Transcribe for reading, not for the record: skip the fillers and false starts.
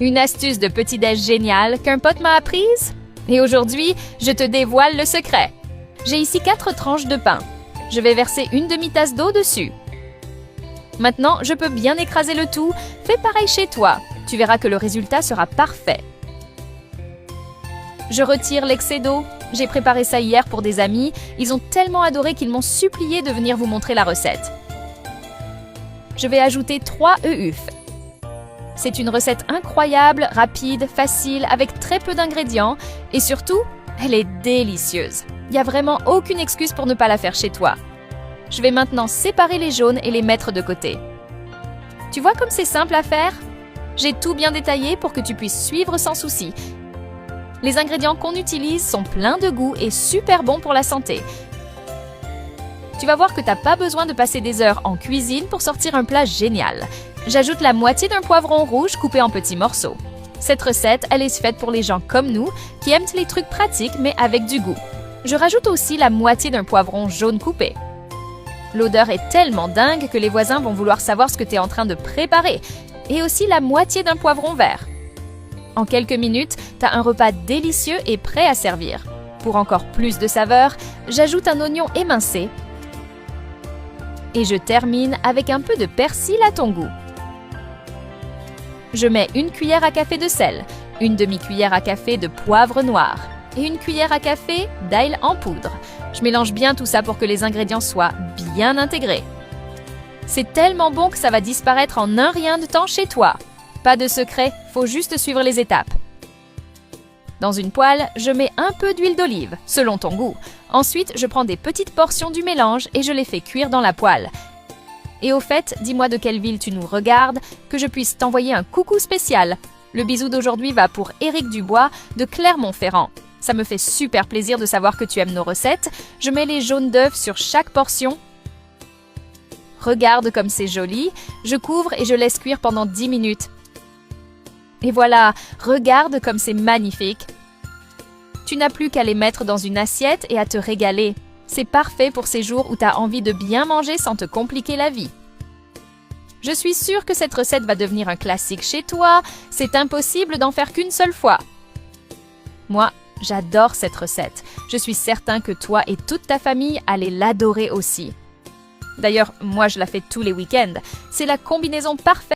Une astuce de petit-déj géniale qu'un pote m'a apprise? Et aujourd'hui, je te dévoile le secret. J'ai ici 4 tranches de pain. Je vais verser une demi-tasse d'eau dessus. Maintenant, je peux bien écraser le tout. Fais pareil chez toi. Tu verras que le résultat sera parfait. Je retire l'excès d'eau. J'ai préparé ça hier pour des amis. Ils ont tellement adoré qu'ils m'ont supplié de venir vous montrer la recette. Je vais ajouter 3 œufs. C'est une recette incroyable, rapide, facile, avec très peu d'ingrédients et surtout, elle est délicieuse. Il n'y a vraiment aucune excuse pour ne pas la faire chez toi. Je vais maintenant séparer les jaunes et les mettre de côté. Tu vois comme c'est simple à faire? J'ai tout bien détaillé pour que tu puisses suivre sans souci. Les ingrédients qu'on utilise sont pleins de goût et super bons pour la santé. Tu vas voir que tu n'as pas besoin de passer des heures en cuisine pour sortir un plat génial. J'ajoute la moitié d'un poivron rouge coupé en petits morceaux. Cette recette, elle est faite pour les gens comme nous qui aiment les trucs pratiques mais avec du goût. Je rajoute aussi la moitié d'un poivron jaune coupé. L'odeur est tellement dingue que les voisins vont vouloir savoir ce que tu es en train de préparer. Et aussi la moitié d'un poivron vert. En quelques minutes, tu as un repas délicieux et prêt à servir. Pour encore plus de saveur, j'ajoute un oignon émincé. Et je termine avec un peu de persil à ton goût. Je mets une cuillère à café de sel, une demi-cuillère à café de poivre noir et une cuillère à café d'ail en poudre. Je mélange bien tout ça pour que les ingrédients soient bien intégrés. C'est tellement bon que ça va disparaître en un rien de temps chez toi. Pas de secret, faut juste suivre les étapes. Dans une poêle, je mets un peu d'huile d'olive, selon ton goût. Ensuite, je prends des petites portions du mélange et je les fais cuire dans la poêle. Et au fait, dis-moi de quelle ville tu nous regardes, que je puisse t'envoyer un coucou spécial. Le bisou d'aujourd'hui va pour Éric Dubois de Clermont-Ferrand. Ça me fait super plaisir de savoir que tu aimes nos recettes. Je mets les jaunes d'œufs sur chaque portion. Regarde comme c'est joli. Je couvre et je laisse cuire pendant 10 minutes. Et voilà, regarde comme c'est magnifique. Tu n'as plus qu'à les mettre dans une assiette et à te régaler. C'est parfait pour ces jours où tu as envie de bien manger sans te compliquer la vie. Je suis sûre que cette recette va devenir un classique chez toi. C'est impossible d'en faire qu'une seule fois. Moi, j'adore cette recette. Je suis certain que toi et toute ta famille allez l'adorer aussi. D'ailleurs, moi je la fais tous les week-ends. C'est la combinaison parfaite.